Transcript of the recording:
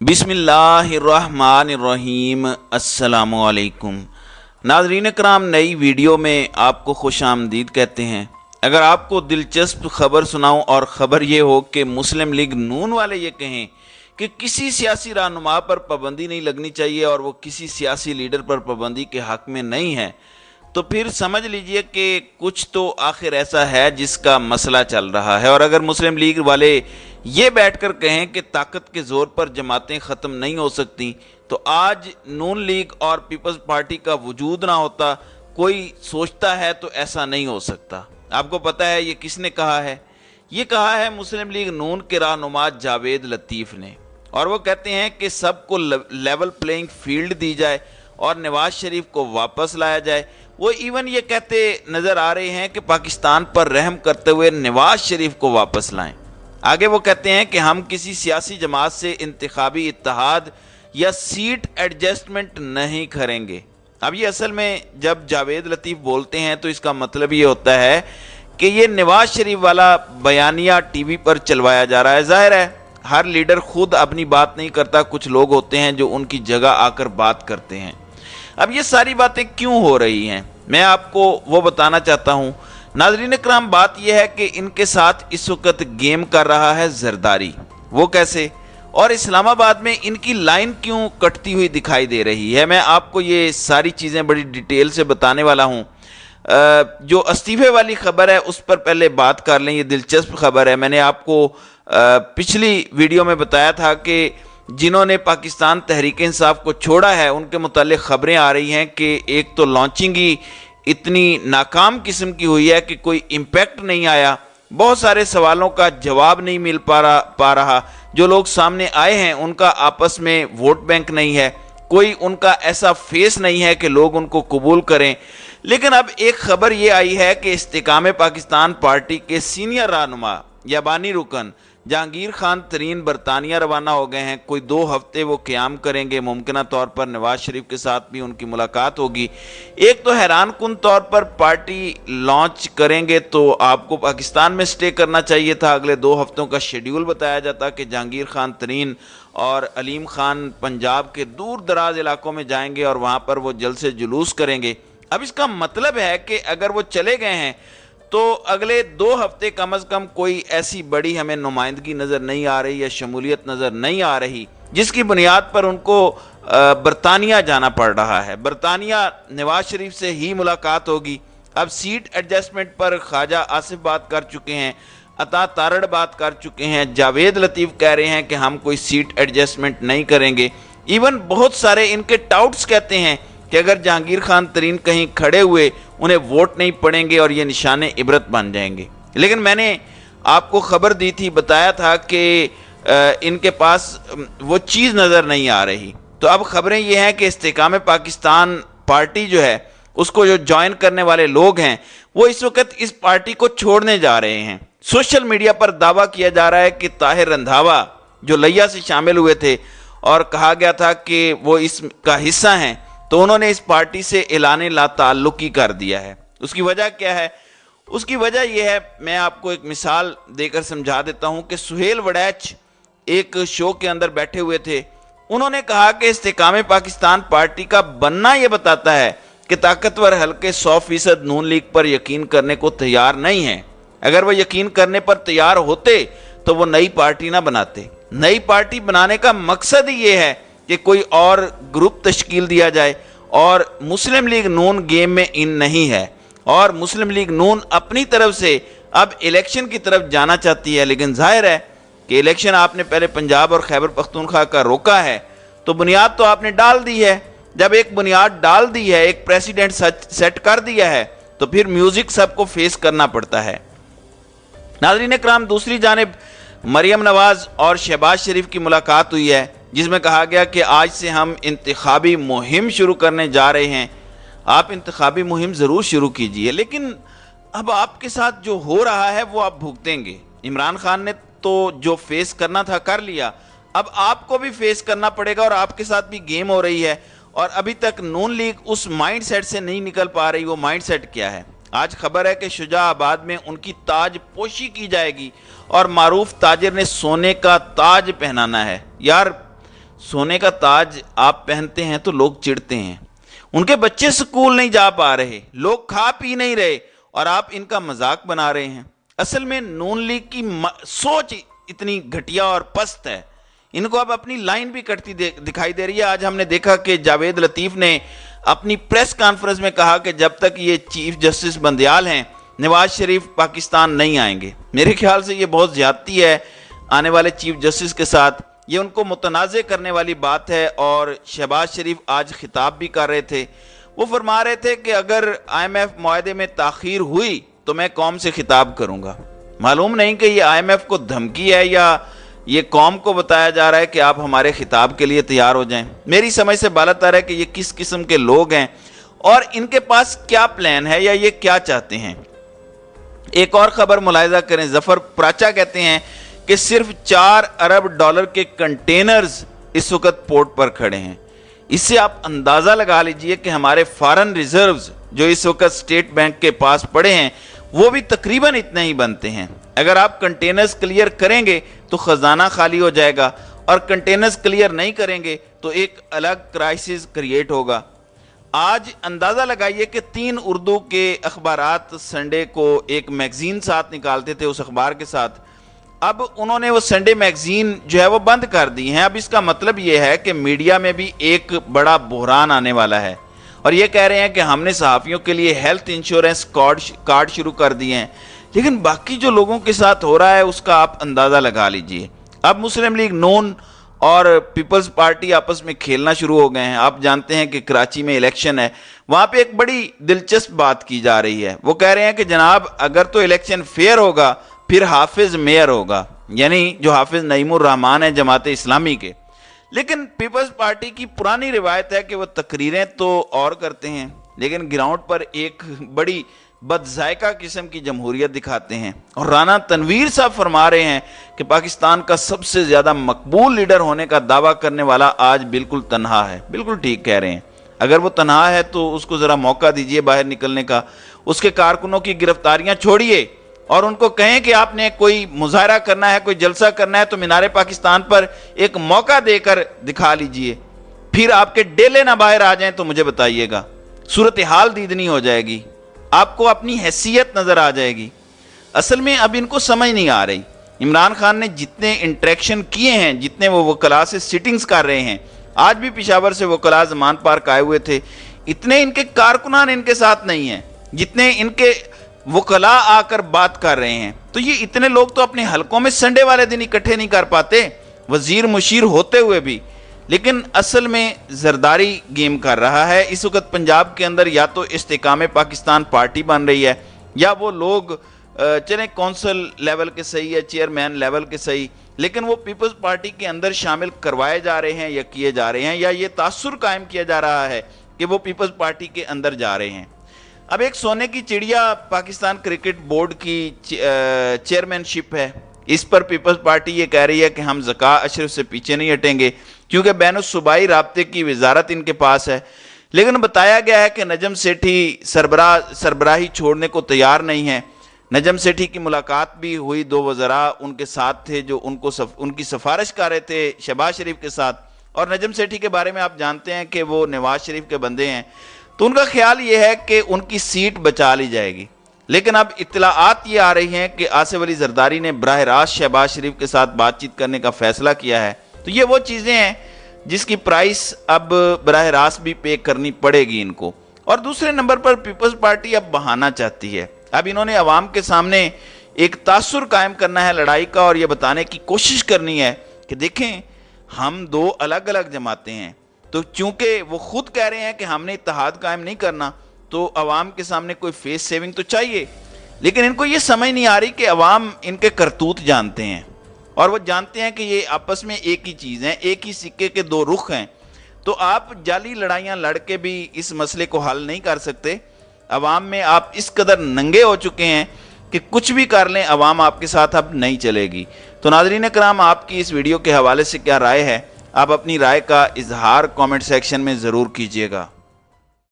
بسم اللہ الرحمن الرحیم۔ السلام علیکم ناظرین کرام، نئی ویڈیو میں آپ کو خوش آمدید کہتے ہیں۔ اگر آپ کو دلچسپ خبر سناؤں اور خبر یہ ہو کہ مسلم لیگ نون والے یہ کہیں کہ کسی سیاسی رہنما پر پابندی نہیں لگنی چاہیے اور وہ کسی سیاسی لیڈر پر پابندی کے حق میں نہیں ہے، تو پھر سمجھ لیجئے کہ کچھ تو آخر ایسا ہے جس کا مسئلہ چل رہا ہے۔ اور اگر مسلم لیگ والے یہ بیٹھ کر کہیں کہ طاقت کے زور پر جماعتیں ختم نہیں ہو سکتی، تو آج نون لیگ اور پیپلز پارٹی کا وجود نہ ہوتا۔ کوئی سوچتا ہے تو ایسا نہیں ہو سکتا۔ آپ کو پتہ ہے یہ کس نے کہا ہے؟ یہ کہا ہے مسلم لیگ نون کے رہنما جاوید لطیف نے، اور وہ کہتے ہیں کہ سب کو لیول پلینگ فیلڈ دی جائے اور نواز شریف کو واپس لایا جائے۔ وہ ایون یہ کہتے نظر آ رہے ہیں کہ پاکستان پر رحم کرتے ہوئے نواز شریف کو واپس لائیں۔ آگے وہ کہتے ہیں کہ ہم کسی سیاسی جماعت سے انتخابی اتحاد یا سیٹ ایڈجسٹمنٹ نہیں کریں گے۔ اب یہ اصل میں جب جاوید لطیف بولتے ہیں تو اس کا مطلب یہ ہوتا ہے کہ یہ نواز شریف والا بیانیہ ٹی وی پر چلوایا جا رہا ہے۔ ظاہر ہے ہر لیڈر خود اپنی بات نہیں کرتا، کچھ لوگ ہوتے ہیں جو ان کی جگہ آ کر بات کرتے ہیں۔ اب یہ ساری باتیں کیوں ہو رہی ہیں، میں آپ کو وہ بتانا چاہتا ہوں۔ ناظرین اکرام، بات یہ ہے کہ ان کے ساتھ اس وقت گیم کر رہا ہے زرداری۔ وہ کیسے؟ اور اسلام آباد میں ان کی لائن کیوں کٹتی ہوئی دکھائی دے رہی ہے، میں آپ کو یہ ساری چیزیں بڑی ڈیٹیل سے بتانے والا ہوں۔ جو استعفے والی خبر ہے اس پر پہلے بات کر لیں، یہ دلچسپ خبر ہے۔ میں نے آپ کو پچھلی ویڈیو میں بتایا تھا کہ جنہوں نے پاکستان تحریک انصاف کو چھوڑا ہے ان کے متعلق خبریں آ رہی ہیں کہ ایک تو لانچنگ ہی اتنی ناکام قسم کی ہوئی ہے کہ کوئی امپیکٹ نہیں آیا، بہت سارے سوالوں کا جواب نہیں مل پا رہا، جو لوگ سامنے آئے ہیں ان کا آپس میں ووٹ بینک نہیں ہے، کوئی ان کا ایسا فیس نہیں ہے کہ لوگ ان کو قبول کریں۔ لیکن اب ایک خبر یہ آئی ہے کہ استحکام پاکستان پارٹی کے سینئر رہنما یا بانی رکن جہانگیر خان ترین برطانیہ روانہ ہو گئے ہیں۔ کوئی 2 ہفتے وہ قیام کریں گے، ممکنہ طور پر نواز شریف کے ساتھ بھی ان کی ملاقات ہوگی۔ ایک تو حیران کن طور پر پارٹی لانچ کریں گے تو آپ کو پاکستان میں سٹے کرنا چاہیے تھا، اگلے 2 ہفتوں کا شیڈیول بتایا جاتا کہ جہانگیر خان ترین اور علیم خان پنجاب کے دور دراز علاقوں میں جائیں گے اور وہاں پر وہ جلسے جلوس کریں گے۔ اب اس کا مطلب ہے کہ اگر وہ چلے گئے ہیں تو اگلے 2 ہفتے کم از کم کوئی ایسی بڑی ہمیں نمائندگی نظر نہیں آ رہی یا شمولیت نظر نہیں آ رہی جس کی بنیاد پر ان کو برطانیہ جانا پڑ رہا ہے۔ برطانیہ نواز شریف سے ہی ملاقات ہوگی۔ اب سیٹ ایڈجسٹمنٹ پر خواجہ آصف بات کر چکے ہیں، عطا تارڑ بات کر چکے ہیں، جاوید لطیف کہہ رہے ہیں کہ ہم کوئی سیٹ ایڈجسٹمنٹ نہیں کریں گے۔ ایون بہت سارے ان کے ٹاؤٹس کہتے ہیں کہ اگر جہانگیر خان ترین کہیں کھڑے ہوئے انہیں ووٹ نہیں پڑیں گے اور یہ نشان عبرت بن جائیں گے۔ لیکن میں نے آپ کو خبر دی تھی، بتایا تھا کہ ان کے پاس وہ چیز نظر نہیں آ رہی۔ تو اب خبریں یہ ہیں کہ استحکام پاکستان پارٹی جو ہے اس کو جو جوائن کرنے والے لوگ ہیں وہ اس وقت اس پارٹی کو چھوڑنے جا رہے ہیں۔ سوشل میڈیا پر دعویٰ کیا جا رہا ہے کہ طاہر رندھاوا جو لیا سے شامل ہوئے تھے اور کہا گیا تھا کہ وہ اس کا حصہ ہیں، تو انہوں نے اس پارٹی سے اعلان لا تعلقی کر دیا ہے۔ اس کی وجہ کیا ہے؟ اس کی وجہ یہ ہے، میں آپ کو ایک مثال دے کر سمجھا دیتا ہوں کہ سہیل وڑیچ ایک شو کے اندر بیٹھے ہوئے تھے، انہوں نے کہا کہ استحکام پاکستان پارٹی کا بننا یہ بتاتا ہے کہ طاقتور حلقے 100% نون لیگ پر یقین کرنے کو تیار نہیں ہیں۔ اگر وہ یقین کرنے پر تیار ہوتے تو وہ نئی پارٹی نہ بناتے۔ نئی پارٹی بنانے کا مقصد ہی یہ ہے کہ کوئی اور گروپ تشکیل دیا جائے، اور مسلم لیگ نون گیم میں ان نہیں ہے، اور مسلم لیگ نون اپنی طرف سے اب الیکشن کی طرف جانا چاہتی ہے۔ لیکن ظاہر ہے کہ الیکشن آپ نے پہلے پنجاب اور خیبر پختونخوا کا روکا ہے، تو بنیاد تو آپ نے ڈال دی ہے۔ جب ایک بنیاد ڈال دی ہے، ایک پریسیڈنٹ سیٹ کر دیا ہے، تو پھر میوزک سب کو فیس کرنا پڑتا ہے۔ ناظرین اکرام، دوسری جانب مریم نواز اور شہباز شریف کی ملاقات ہوئی ہے جس میں کہا گیا کہ آج سے ہم انتخابی مہم شروع کرنے جا رہے ہیں۔ آپ انتخابی مہم ضرور شروع کیجئے، لیکن اب آپ کے ساتھ جو ہو رہا ہے وہ آپ بھگتیں گے۔ عمران خان نے تو جو فیس کرنا تھا کر لیا، اب آپ کو بھی فیس کرنا پڑے گا، اور آپ کے ساتھ بھی گیم ہو رہی ہے، اور ابھی تک نون لیگ اس مائنڈ سیٹ سے نہیں نکل پا رہی۔ وہ مائنڈ سیٹ کیا ہے؟ آج خبر ہے کہ شجاع آباد میں ان کی تاج پوشی کی جائے گی اور معروف تاجر نے سونے کا تاج پہنانا ہے۔ یار सोने का ताज आप पहनते हैं तो लोग चिढ़ते हैं। उनके बच्चे स्कूल नहीं जा पा रहे, लोग खा पी नहीं रहे और आप इनका मजाक बना रहे हैं। असल में नून लीग की सोच इतनी घटिया और पस्त है, इनको अब अपनी लाइन भी कटती दिखाई दे रही है। आज हमने देखा कि जावेद लतीफ़ ने अपनी प्रेस कॉन्फ्रेंस में कहा कि जब तक ये चीफ जस्टिस बंदयाल हैं, नवाज शरीफ पाकिस्तान नहीं आएंगे। मेरे ख्याल से ये बहुत ज़्यादती है आने वाले चीफ जस्टिस के साथ, ये उनको मुतनाज़े करने वाली बात है। और शहबाज शरीफ आज खिताब भी कर रहे थे, वो फरमा रहे थे कि अगर IMF मुआहदे में ताख़ीर हुई तो मैं कौम से खिताब करूँगा। मालूम नहीं कि ये IMF को धमकी है या ये कौम को बताया जा रहा है कि आप हमारे खिताब के लिए तैयार हो जाएं। मेरी समझ से बालातर है कि ये किस किस्म के लोग हैं और इनके पास क्या प्लान है या ये क्या चाहते हैं। एक और खबर मुलाहिजा करें, जफर प्राचा कहते हैं कि सिर्फ $4 अरब के कंटेनर्स इस वक्त पोर्ट पर खड़े हैं। इससे आप अंदाज़ा लगा लीजिए कि हमारे फॉरेन रिजर्व्स जो इस वक्त स्टेट बैंक के पास पड़े हैं वो भी तकरीबन इतने ही बनते हैं। अगर आप कंटेनर्स क्लियर करेंगे तो ख़जाना खाली हो जाएगा और कंटेनर्स क्लियर नहीं करेंगे तो एक अलग क्राइसिस क्रिएट होगा। आज अंदाज़ा लगाइए कि 3 उर्दू के अखबारात संडे को एक मैगज़ीन साथ निकालते थे उस अखबार के साथ, अब उन्होंने वो संडे मैगज़ीन जो है वो बंद कर दी है। अब इसका मतलब ये है कि मीडिया में भी एक बड़ा बहरान आने वाला है और ये कह रहे हैं कि हमने सहाफ़ियों के लिए हेल्थ इंश्योरेंस कार्ड शुरू कर दिए हैं, लेकिन बाकी जो लोगों के साथ हो रहा है उसका आप अंदाज़ा लगा लीजिए। अब मुस्लिम लीग नून और पीपल्स पार्टी आपस में खेलना शुरू हो गए हैं। आप जानते हैं कि कराची में इलेक्शन है, वहाँ पे एक बड़ी दिलचस्प बात की जा रही है। वो कह रहे हैं कि जनाब अगर तो इलेक्शन फेयर होगा फिर हाफिज मेयर होगा, यानी जो हाफिज नईमुर रहमान है जमात इस्लामी के। लेकिन पीपल्स पार्टी की पुरानी रिवायत है कि वो तकरीरें तो और करते हैं लेकिन ग्राउंड पर एक बड़ी बदजायका किस्म की जमहूरियत दिखाते हैं। और राना तनवीर साहब फरमा रहे हैं कि पाकिस्तान का सबसे ज़्यादा मकबूल लीडर होने का दावा करने वाला आज बिल्कुल तन्हा है। बिल्कुल ठीक कह रहे हैं, अगर वो तन्हा है तो उसको ज़रा मौका दीजिए बाहर निकलने का। उसके कारकुनों की गिरफ्तारियां छोड़िए और उनको कहें कि आपने कोई मुजाहरा करना है, कोई जलसा करना है तो मीनारे पाकिस्तान पर एक मौका देकर दिखा लीजिए। फिर आपके डेले ना बाहर आ जाएं तो मुझे बताइएगा, सूरत हाल दीदनी हो जाएगी, आपको अपनी हैसियत नज़र आ जाएगी। असल में अब इनको समझ नहीं आ रही। इमरान खान ने जितने इंटरेक्शन किए हैं, जितने वो वकला से सिटिंग्स कर रहे हैं, आज भी पिशावर से वकला जमान पार्क आए हुए थे, इतने इनके कारकुनान इनके साथ नहीं हैं जितने इनके वकला आकर बात कर रहे हैं। तो ये इतने लोग तो अपने हलकों में संडे वाले दिन इकट्ठे नहीं कर पाते, वजीर मुशीर होते हुए भी। लेकिन असल में जरदारी गेम कर रहा है इस वक्त पंजाब के अंदर। या तो इस्तेकाम पाकिस्तान पार्टी बन रही है या वो लोग चले कौंसल लेवल के सही या चेयरमैन लेवल के सही, लेकिन वो पीपल्स पार्टी के अंदर शामिल करवाए जा रहे हैं या किए जा रहे हैं, या ये तासुर कायम किया जा रहा है कि वो पीपल्स पार्टी के अंदर जा रहे हैं। अब एक सोने की चिड़िया पाकिस्तान क्रिकेट बोर्ड की चेयरमैनशिप है, इस पर पीपल्स पार्टी ये कह रही है कि हम ज़का अशरफ से पीछे नहीं हटेंगे क्योंकि बैनुस्सूबाई राब्ते की वजारत इनके पास है। लेकिन बताया गया है कि नजम सेठी सरबराही छोड़ने को तैयार नहीं है। नजम सेठी की मुलाकात भी हुई, 2 वज़रा उनके साथ थे जो उनकी सिफारिश कर रहे थे शहबाज शरीफ के साथ। और नजम सेठी के बारे में आप जानते हैं कि वो नवाज शरीफ के बंदे हैं, तो उनका ख्याल ये है कि उनकी सीट बचा ली जाएगी। लेकिन अब इत्तलाआत ये आ रही हैं कि आसिफ अली जरदारी ने बराह रास्त शहबाज शरीफ के साथ बातचीत करने का फैसला किया है। तो ये वो चीज़ें हैं जिसकी प्राइस अब बराह रास्त भी पे करनी पड़ेगी इनको। और दूसरे नंबर पर पीपल्स पार्टी अब बहाना चाहती है। अब इन्होंने अवाम के सामने एक तासुर कायम करना है लड़ाई का और ये बताने की कोशिश करनी है कि देखें हम 2 अलग अलग जमातें हैं। तो चूंकि वो खुद कह रहे हैं कि हमने इत्तेहाद कायम नहीं करना, तो अवाम के सामने कोई फेस सेविंग तो चाहिए। लेकिन इनको ये समझ नहीं आ रही कि अवाम इनके करतूत जानते हैं और वो जानते हैं कि ये आपस में एक ही चीज़ है, एक ही सिक्के के 2 रुख हैं। तो आप जाली लड़ाइयाँ लड़ के भी इस मसले को हल नहीं कर सकते। अवाम में आप इस कदर नंगे हो चुके हैं कि कुछ भी कर लें अवाम आपके साथ अब नहीं चलेगी। तो नाज़रीन कराम, आपकी इस वीडियो के हवाले से क्या राय है? आप अपनी राय का इजहार कमेंट सेक्शन में ज़रूर कीजिएगा।